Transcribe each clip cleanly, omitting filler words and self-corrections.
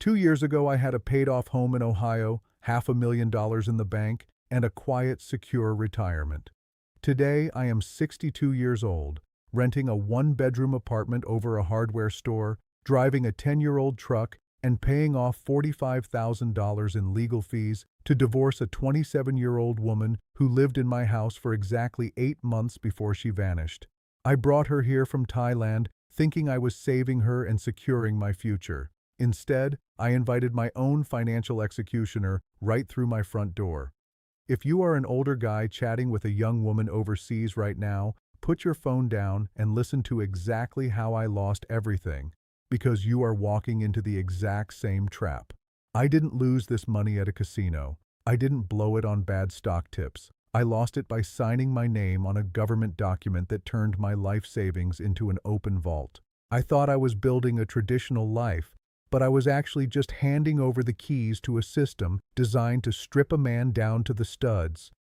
2 years ago, I had a paid-off home in Ohio, $500,000 in the bank, and a quiet, secure retirement. Today, I am 62 years old, renting a one-bedroom apartment over a hardware store, driving a 10-year-old truck, and paying off $45,000 in legal fees to divorce a 27-year-old woman who lived in my house for exactly 8 months before she vanished. I brought her here from Thailand, thinking I was saving her and securing my future. Instead, I invited my own financial executioner right through my front door. If you are an older guy chatting with a young woman overseas right now, put your phone down and listen to exactly how I lost everything, because you are walking into the exact same trap. I didn't lose this money at a casino. I didn't blow it on bad stock tips. I lost it by signing my name on a government document that turned my life savings into an open vault. I thought I was building a traditional life, but I was actually just handing over the keys to a system designed to strip a man down to the studs.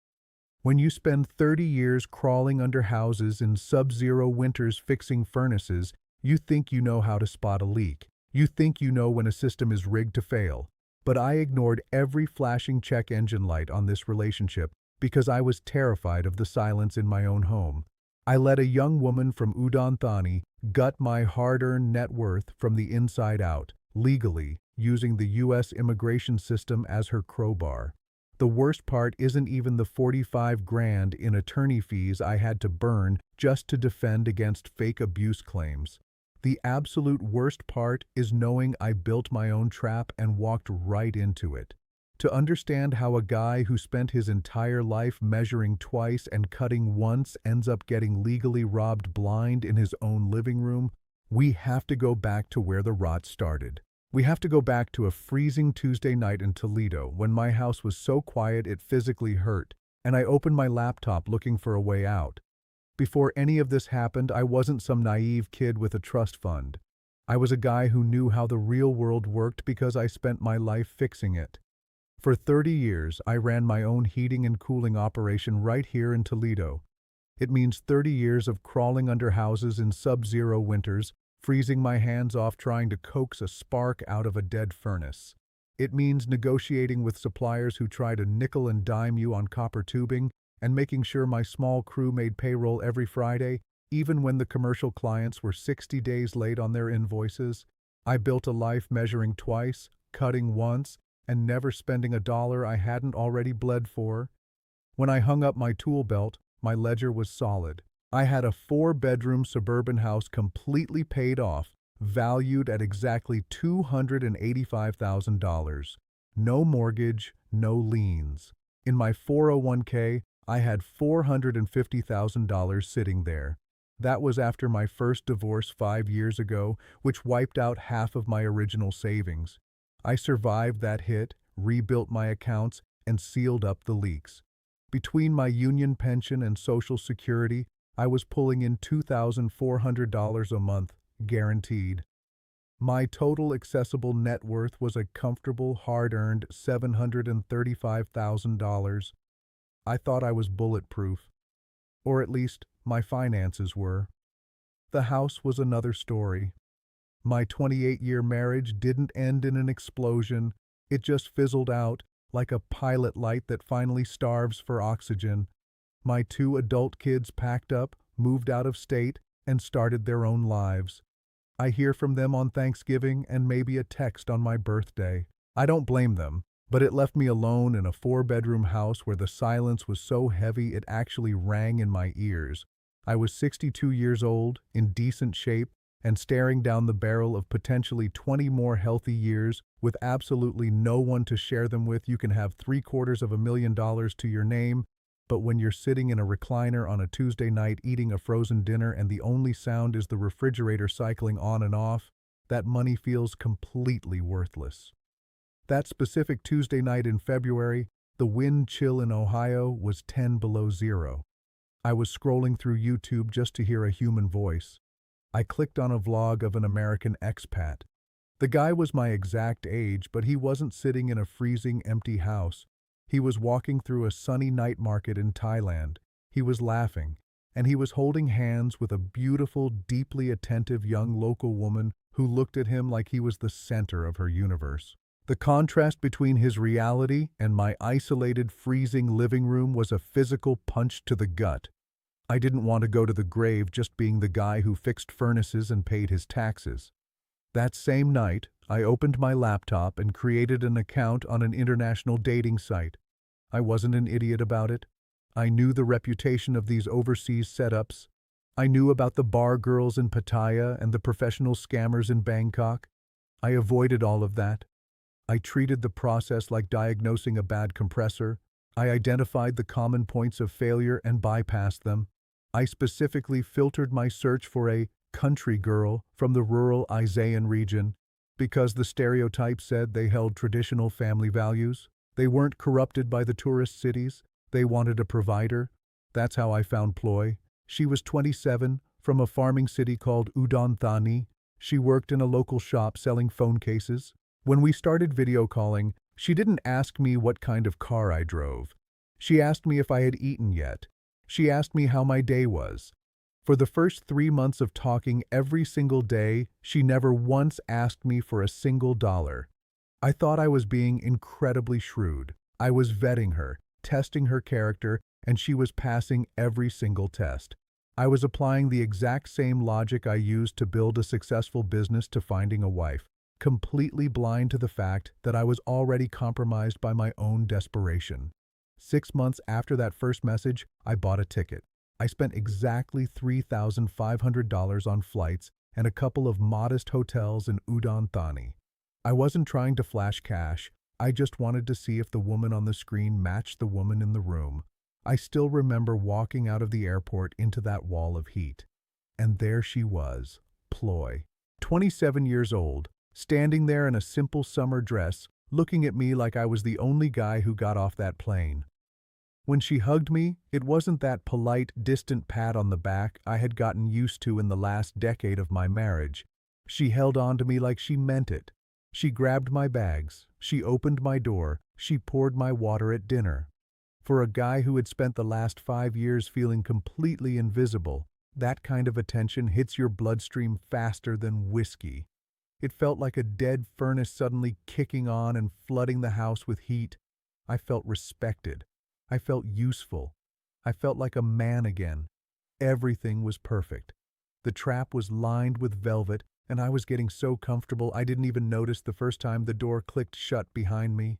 When you spend 30 years crawling under houses in sub-zero winters fixing furnaces, you think you know how to spot a leak. You think you know when a system is rigged to fail. But I ignored every flashing check engine light on this relationship because I was terrified of the silence in my own home. I let a young woman from Udon Thani gut my hard-earned net worth from the inside out, legally, using the U.S. immigration system as her crowbar. The worst part isn't even the 45 grand in attorney fees I had to burn just to defend against fake abuse claims. The absolute worst part is knowing I built my own trap and walked right into it. To understand how a guy who spent his entire life measuring twice and cutting once ends up getting legally robbed blind in his own living room, we have to go back to where the rot started. We have to go back to a freezing Tuesday night in Toledo when my house was so quiet it physically hurt, and I opened my laptop looking for a way out. Before any of this happened, I wasn't some naive kid with a trust fund. I was a guy who knew how the real world worked because I spent my life fixing it. For 30 years, I ran my own heating and cooling operation right here in Toledo. It means 30 years of crawling under houses in sub-zero winters, freezing my hands off trying to coax a spark out of a dead furnace. It means negotiating with suppliers who try to nickel and dime you on copper tubing, and making sure my small crew made payroll every Friday, even when the commercial clients were 60 days late on their invoices. I built a life measuring twice, cutting once, and never spending a dollar I hadn't already bled for. When I hung up my tool belt, my ledger was solid. I had a 4-bedroom suburban house completely paid off, valued at exactly $285,000. No mortgage, no liens. In my 401k, I had $450,000 sitting there. That was after my first divorce 5 years ago, which wiped out half of my original savings. I survived that hit, rebuilt my accounts, and sealed up the leaks. Between my union pension and Social Security, I was pulling in $2,400 a month, guaranteed. My total accessible net worth was a comfortable, hard-earned $735,000. I thought I was bulletproof. Or at least, my finances were. The house was another story. My 28-year marriage didn't end in an explosion. It just fizzled out, like a pilot light that finally starves for oxygen. My 2 adult kids packed up, moved out of state, and started their own lives. I hear from them on Thanksgiving and maybe a text on my birthday. I don't blame them, but it left me alone in a 4-bedroom house where the silence was so heavy it actually rang in my ears. I was 62 years old, in decent shape, and staring down the barrel of potentially 20 more healthy years with absolutely no one to share them with. You can have $750,000 to your name, but when you're sitting in a recliner on a Tuesday night eating a frozen dinner and the only sound is the refrigerator cycling on and off, that money feels completely worthless. That specific Tuesday night in February, the wind chill in Ohio was 10 below zero. I was scrolling through YouTube just to hear a human voice. I clicked on a vlog of an American expat. The guy was my exact age, but he wasn't sitting in a freezing, empty house. He was walking through a sunny night market in Thailand. He was laughing, and he was holding hands with a beautiful, deeply attentive young local woman who looked at him like he was the center of her universe. The contrast between his reality and my isolated, freezing living room was a physical punch to the gut. I didn't want to go to the grave just being the guy who fixed furnaces and paid his taxes. That same night, I opened my laptop and created an account on an international dating site. I wasn't an idiot about it. I knew the reputation of these overseas setups. I knew about the bar girls in Pattaya and the professional scammers in Bangkok. I avoided all of that. I treated the process like diagnosing a bad compressor. I identified the common points of failure and bypassed them. I specifically filtered my search for a country girl from the rural Isaan region because the stereotype said they held traditional family values. They weren't corrupted by the tourist cities. They wanted a provider. That's how I found Ploy. She was 27, from a farming city called Udon Thani. She worked in a local shop selling phone cases. When we started video calling, she didn't ask me what kind of car I drove. She asked me if I had eaten yet. She asked me how my day was. For the first 3 months of talking every single day, she never once asked me for a single dollar. I thought I was being incredibly shrewd. I was vetting her, testing her character, and she was passing every single test. I was applying the exact same logic I used to build a successful business to finding a wife, completely blind to the fact that I was already compromised by my own desperation. 6 months after that first message, I bought a ticket. I spent exactly $3,500 on flights and a couple of modest hotels in Udon Thani. I wasn't trying to flash cash. I just wanted to see if the woman on the screen matched the woman in the room. I still remember walking out of the airport into that wall of heat. And there she was, Ploy, 27 years old, standing there in a simple summer dress, looking at me like I was the only guy who got off that plane. When she hugged me, it wasn't that polite, distant pat on the back I had gotten used to in the last decade of my marriage. She held on to me like she meant it. She grabbed my bags, she opened my door, she poured my water at dinner. For a guy who had spent the last 5 years feeling completely invisible, that kind of attention hits your bloodstream faster than whiskey. It felt like a dead furnace suddenly kicking on and flooding the house with heat. I felt respected. I felt useful. I felt like a man again. Everything was perfect. The trap was lined with velvet, and I was getting so comfortable I didn't even notice the first time the door clicked shut behind me.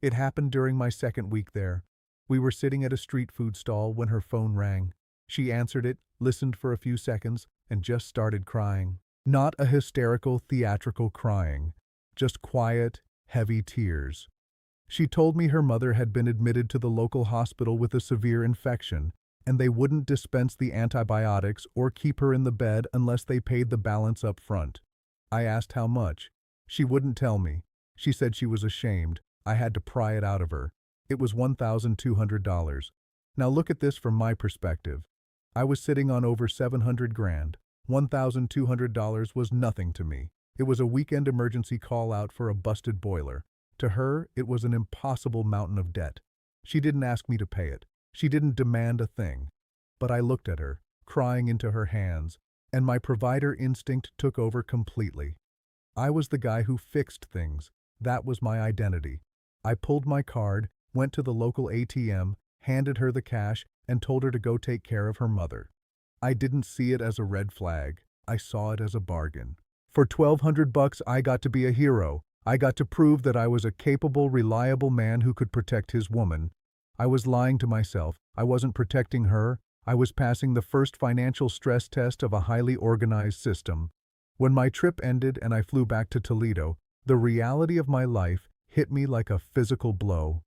It happened during my second week there. We were sitting at a street food stall when her phone rang. She answered it, listened for a few seconds, and just started crying. Not a hysterical, theatrical crying, just quiet, heavy tears. She told me her mother had been admitted to the local hospital with a severe infection, and they wouldn't dispense the antibiotics or keep her in the bed unless they paid the balance up front. I asked how much. She wouldn't tell me. She said she was ashamed. I had to pry it out of her. It was $1,200. Now look at this from my perspective. I was sitting on over 700 grand. $1,200 was nothing to me. It was a weekend emergency call out for a busted boiler. To her, it was an impossible mountain of debt. She didn't ask me to pay it. She didn't demand a thing. But I looked at her, crying into her hands, and my provider instinct took over completely. I was the guy who fixed things. That was my identity. I pulled my card, went to the local ATM, handed her the cash, and told her to go take care of her mother. I didn't see it as a red flag. I saw it as a bargain. For $1,200 I got to be a hero. I got to prove that I was a capable, reliable man who could protect his woman. I was lying to myself. I wasn't protecting her. I was passing the first financial stress test of a highly organized system. When my trip ended and I flew back to Toledo, the reality of my life hit me like a physical blow.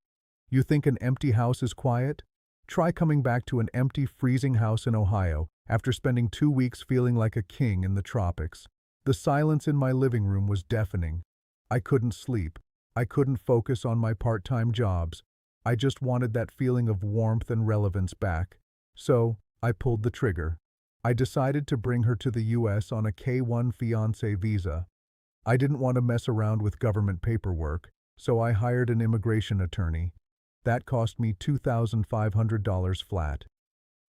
You think an empty house is quiet? Try coming back to an empty, freezing house in Ohio after spending 2 weeks feeling like a king in the tropics. The silence in my living room was deafening. I couldn't sleep. I couldn't focus on my part-time jobs. I just wanted that feeling of warmth and relevance back. So, I pulled the trigger. I decided to bring her to the U.S. on a K-1 fiancé visa. I didn't want to mess around with government paperwork, so I hired an immigration attorney. That cost me $2,500 flat.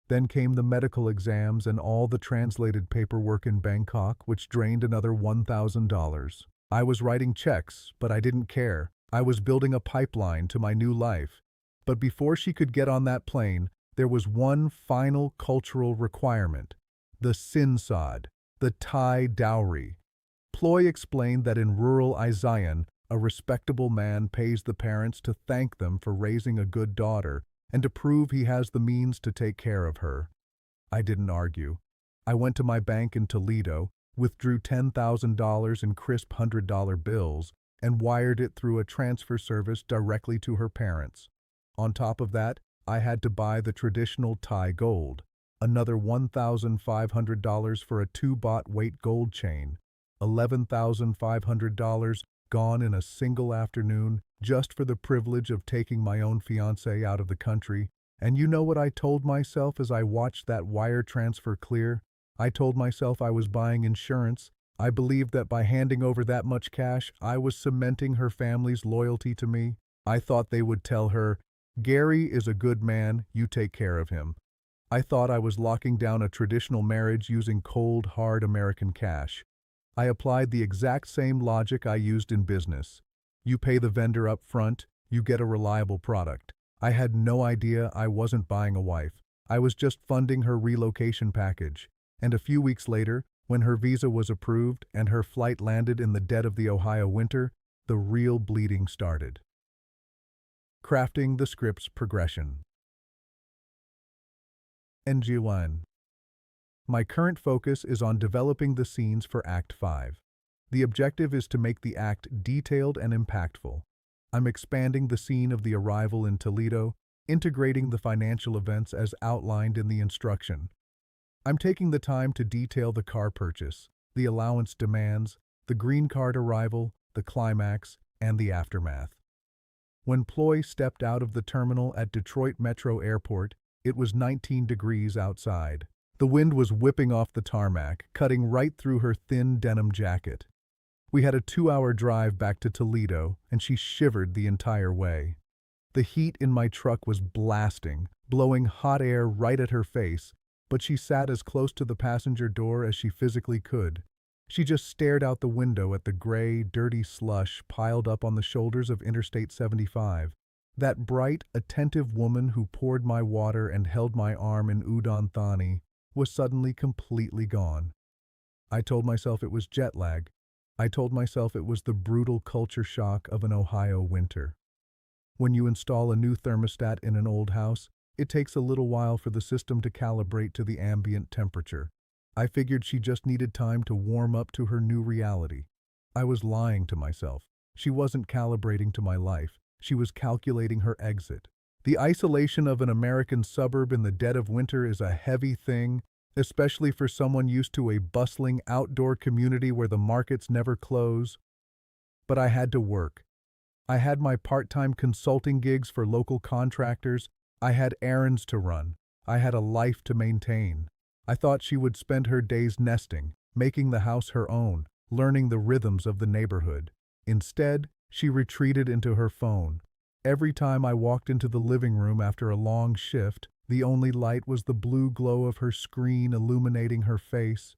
Then came the medical exams and all the translated paperwork in Bangkok, which drained another $1,000. I was writing checks, but I didn't care. I was building a pipeline to my new life. But before she could get on that plane, there was one final cultural requirement: the sinsad, the Thai dowry. Ploy explained that in rural Isaan, a respectable man pays the parents to thank them for raising a good daughter and to prove he has the means to take care of her. I didn't argue. I went to my bank in Toledo, withdrew $10,000 in crisp $100 bills, and wired it through a transfer service directly to her parents. On top of that, I had to buy the traditional Thai gold, another $1,500 for a 2-baht weight gold chain, $11,500 gone in a single afternoon just for the privilege of taking my own fiancé out of the country. And you know what I told myself as I watched that wire transfer clear? I told myself I was buying insurance. I believed that by handing over that much cash, I was cementing her family's loyalty to me. I thought they would tell her, "Gary is a good man, you take care of him." I thought I was locking down a traditional marriage using cold, hard American cash. I applied the exact same logic I used in business. You pay the vendor up front, you get a reliable product. I had no idea I wasn't buying a wife. I was just funding her relocation package. And a few weeks later, when her visa was approved and her flight landed in the dead of the Ohio winter, the real bleeding started. Crafting the script's progression. NG1. My current focus is on developing the scenes for Act 5. The objective is to make the act detailed and impactful. I'm expanding the scene of the arrival in Toledo, integrating the financial events as outlined in the instruction. I'm taking the time to detail the car purchase, the allowance demands, the green card arrival, the climax, and the aftermath. When Ploy stepped out of the terminal at Detroit Metro Airport, it was 19 degrees outside. The wind was whipping off the tarmac, cutting right through her thin denim jacket. We had a 2-hour drive back to Toledo, and she shivered the entire way. The heat in my truck was blasting, blowing hot air right at her face, but she sat as close to the passenger door as she physically could. She just stared out the window at the gray, dirty slush piled up on the shoulders of Interstate 75. That bright, attentive woman who poured my water and held my arm in Udon Thani was suddenly completely gone. I told myself it was jet lag. I told myself it was the brutal culture shock of an Ohio winter. When you install a new thermostat in an old house, it takes a little while for the system to calibrate to the ambient temperature. I figured she just needed time to warm up to her new reality. I was lying to myself. She wasn't calibrating to my life. She was calculating her exit. The isolation of an American suburb in the dead of winter is a heavy thing, especially for someone used to a bustling outdoor community where the markets never close. But I had to work. I had my part-time consulting gigs for local contractors. I had errands to run. I had a life to maintain. I thought she would spend her days nesting, making the house her own, learning the rhythms of the neighborhood. Instead, she retreated into her phone. Every time I walked into the living room after a long shift, the only light was the blue glow of her screen illuminating her face.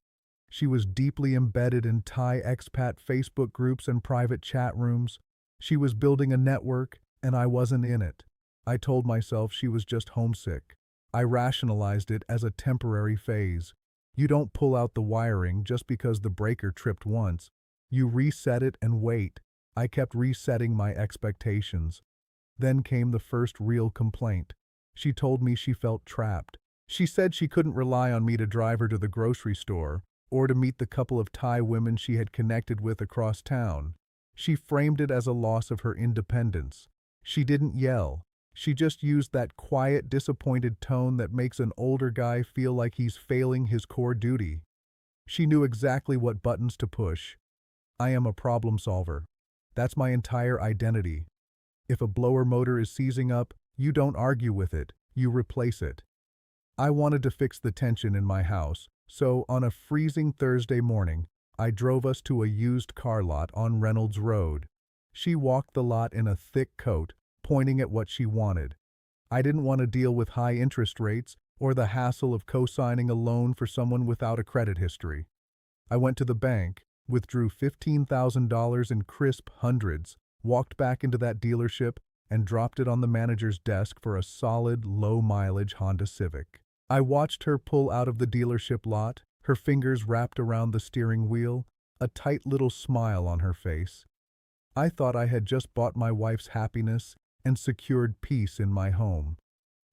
She was deeply embedded in Thai expat Facebook groups and private chat rooms. She was building a network, and I wasn't in it. I told myself she was just homesick. I rationalized it as a temporary phase. You don't pull out the wiring just because the breaker tripped once. You reset it and wait. I kept resetting my expectations. Then came the first real complaint. She told me she felt trapped. She said she couldn't rely on me to drive her to the grocery store or to meet the couple of Thai women she had connected with across town. She framed it as a loss of her independence. She didn't yell. She just used that quiet, disappointed tone that makes an older guy feel like he's failing his core duty. She knew exactly what buttons to push. I am a problem solver. That's my entire identity. If a blower motor is seizing up, you don't argue with it, you replace it. I wanted to fix the tension in my house, so on a freezing Thursday morning, I drove us to a used car lot on Reynolds Road. She walked the lot in a thick coat, pointing at what she wanted. I didn't want to deal with high interest rates or the hassle of co-signing a loan for someone without a credit history. I went to the bank, withdrew $15,000 in crisp hundreds, walked back into that dealership, and dropped it on the manager's desk for a solid, low-mileage Honda Civic. I watched her pull out of the dealership lot, her fingers wrapped around the steering wheel, a tight little smile on her face. I thought I had just bought my wife's happiness and secured peace in my home.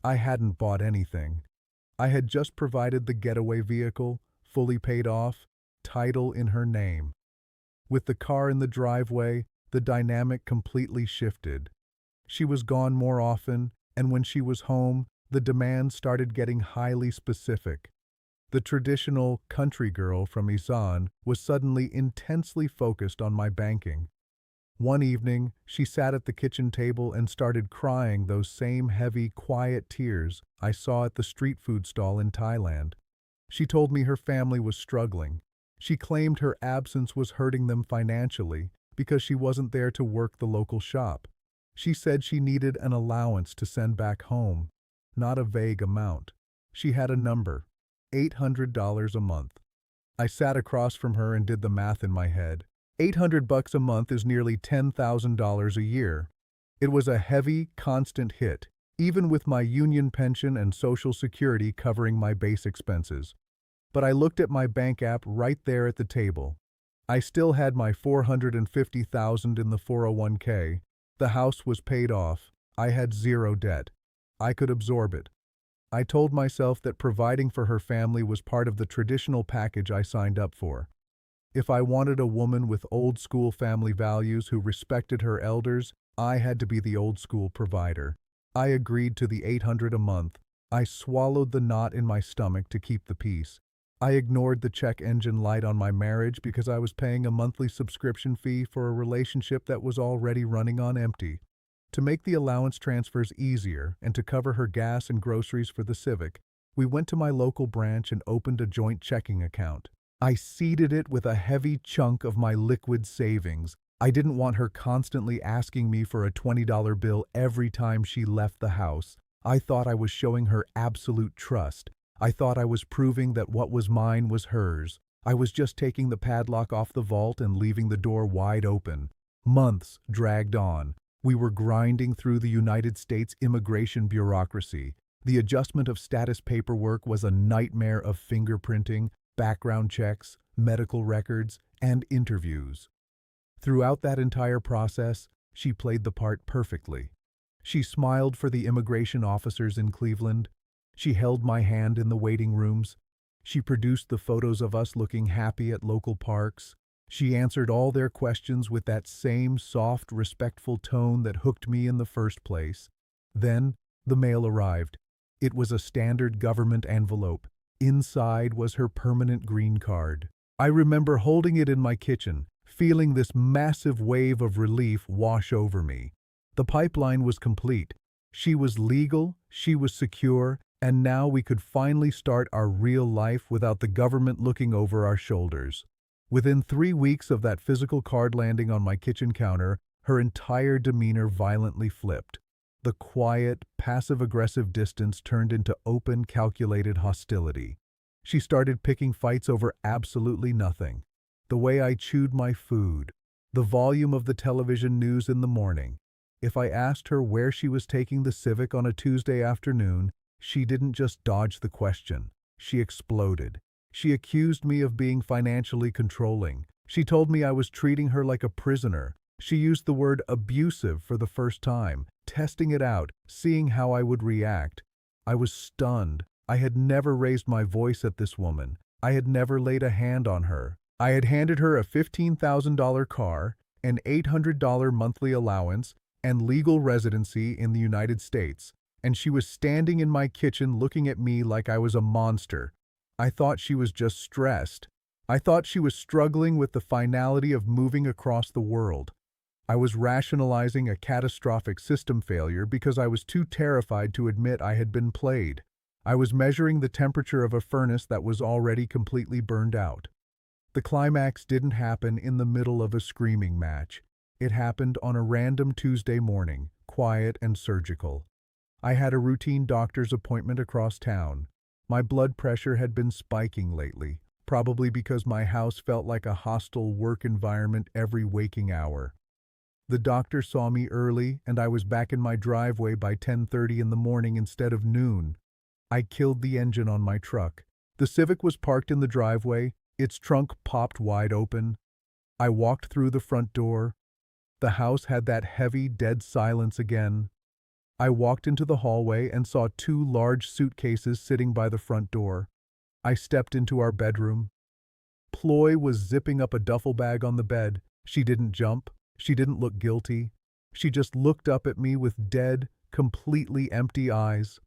I hadn't bought anything. I had just provided the getaway vehicle, fully paid off, title in her name. With the car in the driveway, the dynamic completely shifted. She was gone more often, and when she was home, the demands started getting highly specific. The traditional country girl from Isaan was suddenly intensely focused on my banking. One evening, she sat at the kitchen table and started crying those same heavy, quiet tears I saw at the street food stall in Thailand. She told me her family was struggling. She claimed her absence was hurting them financially because she wasn't there to work the local shop. She said she needed an allowance to send back home, not a vague amount. She had a number, $800 a month. I sat across from her and did the math in my head. $800 a month is nearly $10,000 a year. It was a heavy, constant hit, even with my union pension and Social Security covering my base expenses. But I looked at my bank app right there at the table. I still had my $450,000 in the 401k. The house was paid off. I had zero debt. I could absorb it. I told myself that providing for her family was part of the traditional package I signed up for. If I wanted a woman with old-school family values who respected her elders, I had to be the old-school provider. I agreed to the $800 a month. I swallowed the knot in my stomach to keep the peace. I ignored the check engine light on my marriage because I was paying a monthly subscription fee for a relationship that was already running on empty. To make the allowance transfers easier and to cover her gas and groceries for the Civic, we went to my local branch and opened a joint checking account. I seeded it with a heavy chunk of my liquid savings. I didn't want her constantly asking me for a $20 bill every time she left the house. I thought I was showing her absolute trust. I thought I was proving that what was mine was hers. I was just taking the padlock off the vault and leaving the door wide open. Months dragged on. We were grinding through the United States immigration bureaucracy. The adjustment of status paperwork was a nightmare of fingerprinting, background checks, medical records, and interviews. Throughout that entire process, she played the part perfectly. She smiled for the immigration officers in Cleveland. She held my hand in the waiting rooms. She produced the photos of us looking happy at local parks. She answered all their questions with that same soft, respectful tone that hooked me in the first place. Then, the mail arrived. It was a standard government envelope. Inside was her permanent green card. I remember holding it in my kitchen, feeling this massive wave of relief wash over me. The pipeline was complete. She was legal, she was secure, and now we could finally start our real life without the government looking over our shoulders. Within 3 weeks of that physical card landing on my kitchen counter, her entire demeanor violently flipped. The quiet, passive-aggressive distance turned into open, calculated hostility. She started picking fights over absolutely nothing. The way I chewed my food, the volume of the television news in the morning. If I asked her where she was taking the Civic on a Tuesday afternoon, she didn't just dodge the question. She exploded. She accused me of being financially controlling. She told me I was treating her like a prisoner. She used the word abusive for the first time, testing it out, seeing how I would react. I was stunned. I had never raised my voice at this woman. I had never laid a hand on her. I had handed her a $15,000 car, an $800 monthly allowance, and legal residency in the United States, and she was standing in my kitchen looking at me like I was a monster. I thought she was just stressed. I thought she was struggling with the finality of moving across the world. I was rationalizing a catastrophic system failure because I was too terrified to admit I had been played. I was measuring the temperature of a furnace that was already completely burned out. The climax didn't happen in the middle of a screaming match. It happened on a random Tuesday morning, quiet and surgical. I had a routine doctor's appointment across town. My blood pressure had been spiking lately, probably because my house felt like a hostile work environment every waking hour. The doctor saw me early, and I was back in my driveway by 10:30 in the morning instead of noon. I killed the engine on my truck. The Civic was parked in the driveway, its trunk popped wide open. I walked through the front door. The house had that heavy, dead silence again. I walked into the hallway and saw two large suitcases sitting by the front door. I stepped into our bedroom. Ploy was zipping up a duffel bag on the bed. She didn't jump. She didn't look guilty. She just looked up at me with dead, completely empty eyes.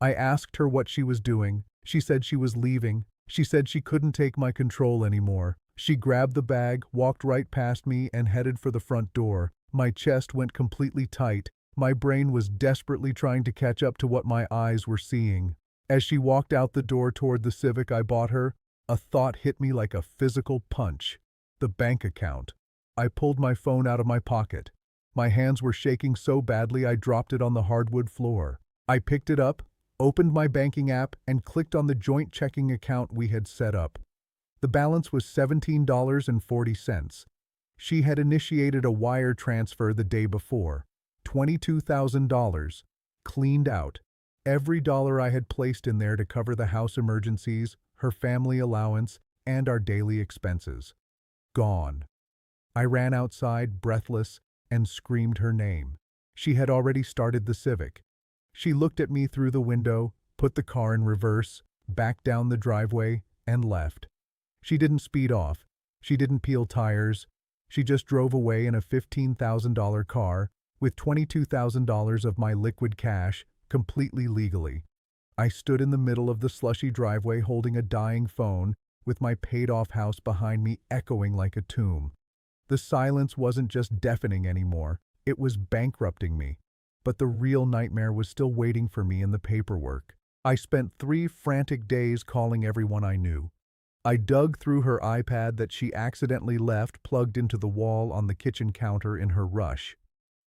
I asked her what she was doing. She said she was leaving. She said she couldn't take my control anymore. She grabbed the bag, walked right past me, and headed for the front door. My chest went completely tight. My brain was desperately trying to catch up to what my eyes were seeing. As she walked out the door toward the Civic I bought her, a thought hit me like a physical punch. The bank account. I pulled my phone out of my pocket. My hands were shaking so badly I dropped it on the hardwood floor. I picked it up, opened my banking app, and clicked on the joint checking account we had set up. The balance was $17.40. She had initiated a wire transfer the day before. $22,000, cleaned out. Every dollar I had placed in there to cover the house emergencies, her family allowance, and our daily expenses. Gone. I ran outside, breathless, and screamed her name. She had already started the Civic. She looked at me through the window, put the car in reverse, backed down the driveway, and left. She didn't speed off. She didn't peel tires. She just drove away in a $15,000 car, with $22,000 of my liquid cash, completely legally. I stood in the middle of the slushy driveway holding a dying phone, with my paid-off house behind me echoing like a tomb. The silence wasn't just deafening anymore, it was bankrupting me. But the real nightmare was still waiting for me in the paperwork. I spent 3 frantic days calling everyone I knew. I dug through her iPad that she accidentally left plugged into the wall on the kitchen counter in her rush.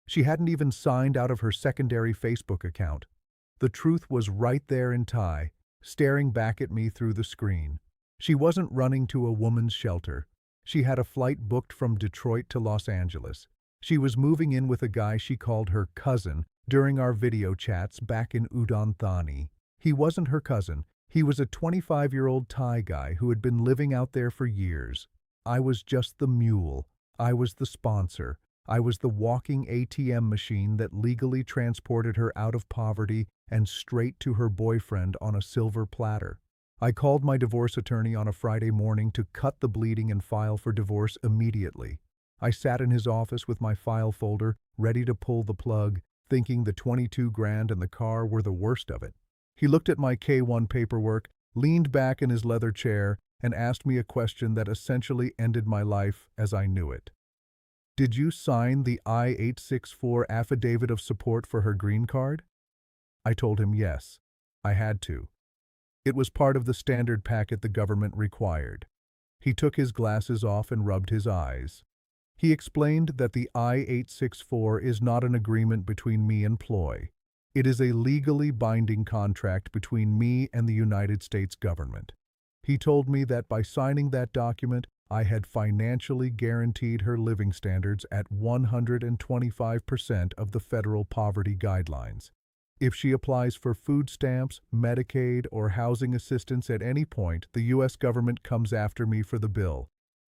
She hadn't even signed out of her secondary Facebook account. The truth was right there in Thai, staring back at me through the screen. She wasn't running to a woman's shelter. She had a flight booked from Detroit to Los Angeles. She was moving in with a guy she called her cousin during our video chats back in Udon Thani. He wasn't her cousin. He was a 25-year-old Thai guy who had been living out there for years. I was just the mule. I was the sponsor. I was the walking ATM machine that legally transported her out of poverty and straight to her boyfriend on a silver platter. I called my divorce attorney on a Friday morning to cut the bleeding and file for divorce immediately. I sat in his office with my file folder, ready to pull the plug, thinking the 22 grand and the car were the worst of it. He looked at my K-1 paperwork, leaned back in his leather chair, and asked me a question that essentially ended my life as I knew it. Did you sign the I-864 affidavit of support for her green card? I told him yes. I had to. It was part of the standard packet the government required. He took his glasses off and rubbed his eyes. He explained that the I-864 is not an agreement between me and Ploy. It is a legally binding contract between me and the United States government. He told me that by signing that document, I had financially guaranteed her living standards at 125% of the federal poverty guidelines. If she applies for food stamps, Medicaid, or housing assistance at any point, the U.S. government comes after me for the bill.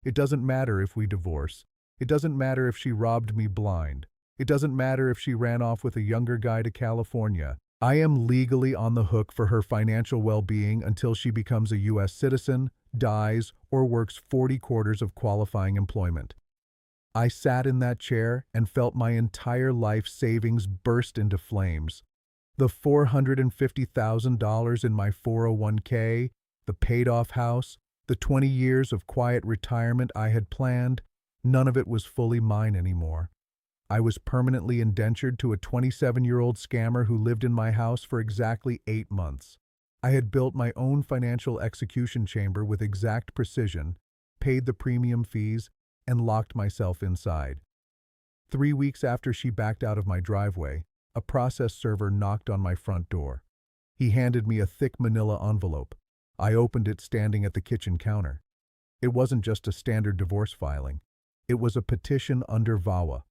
It doesn't matter if we divorce. It doesn't matter if she robbed me blind. It doesn't matter if she ran off with a younger guy to California. I am legally on the hook for her financial well-being until she becomes a U.S. citizen, dies, or works 40 quarters of qualifying employment. I sat in that chair and felt my entire life savings burst into flames. The $450,000 in my 401k, the paid-off house, the 20 years of quiet retirement I had planned, none of it was fully mine anymore. I was permanently indentured to a 27-year-old scammer who lived in my house for exactly 8 months. I had built my own financial execution chamber with exact precision, paid the premium fees, and locked myself inside. 3 weeks after she backed out of my driveway, a process server knocked on my front door. He handed me a thick manila envelope. I opened it standing at the kitchen counter. It wasn't just a standard divorce filing. It was a petition under VAWA,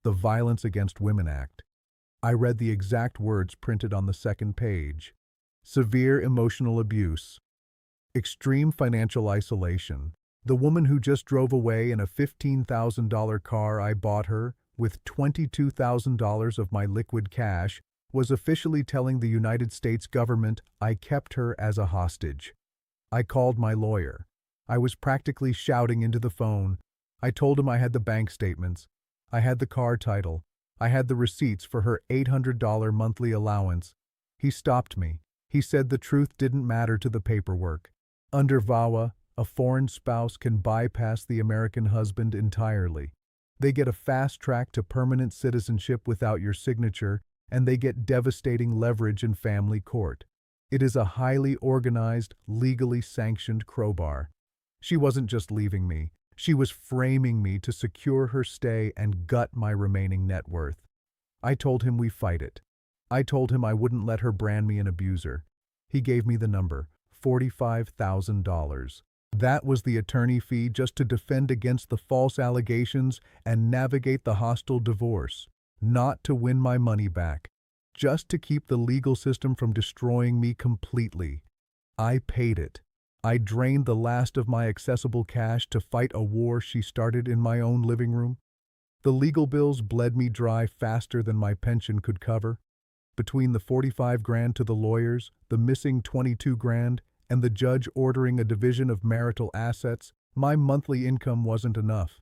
the Violence Against Women Act. I read the exact words printed on the second page. Severe emotional abuse. Extreme financial isolation. The woman who just drove away in a $15,000 car I bought her, with $22,000 of my liquid cash, was officially telling the United States government I kept her as a hostage. I called my lawyer. I was practically shouting into the phone. I told him I had the bank statements. I had the car title. I had the receipts for her $800 monthly allowance. He stopped me. He said the truth didn't matter to the paperwork. Under VAWA, a foreign spouse can bypass the American husband entirely. They get a fast track to permanent citizenship without your signature, and they get devastating leverage in family court. It is a highly organized, legally sanctioned crowbar. She wasn't just leaving me. She was framing me to secure her stay and gut my remaining net worth. I told him we fight it. I told him I wouldn't let her brand me an abuser. He gave me the number, $45,000. That was the attorney fee just to defend against the false allegations and navigate the hostile divorce, not to win my money back, just to keep the legal system from destroying me completely. I paid it. I drained the last of my accessible cash to fight a war she started in my own living room. The legal bills bled me dry faster than my pension could cover. Between the 45 grand to the lawyers, the missing 22 grand, and the judge ordering a division of marital assets, my monthly income wasn't enough.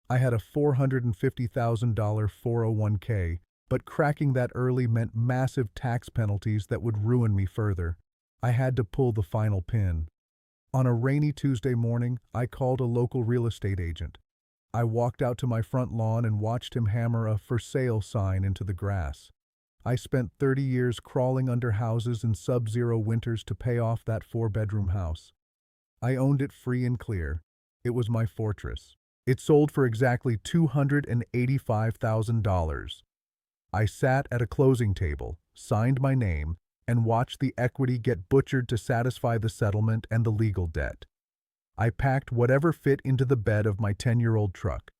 I had a $450,000 401k, but cracking that early meant massive tax penalties that would ruin me further. I had to pull the final pin. On a rainy Tuesday morning, I called a local real estate agent. I walked out to my front lawn and watched him hammer a "for sale" sign into the grass. I spent 30 years crawling under houses in sub-zero winters to pay off that 4-bedroom house. I owned it free and clear. It was my fortress. It sold for exactly $285,000. I sat at a closing table, signed my name, and watched the equity get butchered to satisfy the settlement and the legal debt. I packed whatever fit into the bed of my 10-year-old truck.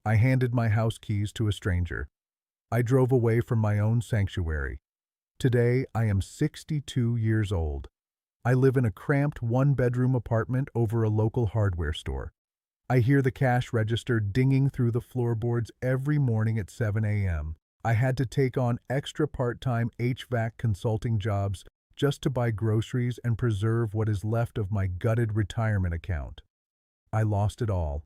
I handed my house keys to a stranger. I drove away from my own sanctuary. Today, I am 62 years old. I live in a cramped 1-bedroom apartment over a local hardware store. I hear the cash register dinging through the floorboards every morning at 7 a.m. I had to take on extra part-time HVAC consulting jobs just to buy groceries and preserve what is left of my gutted retirement account. I lost it all.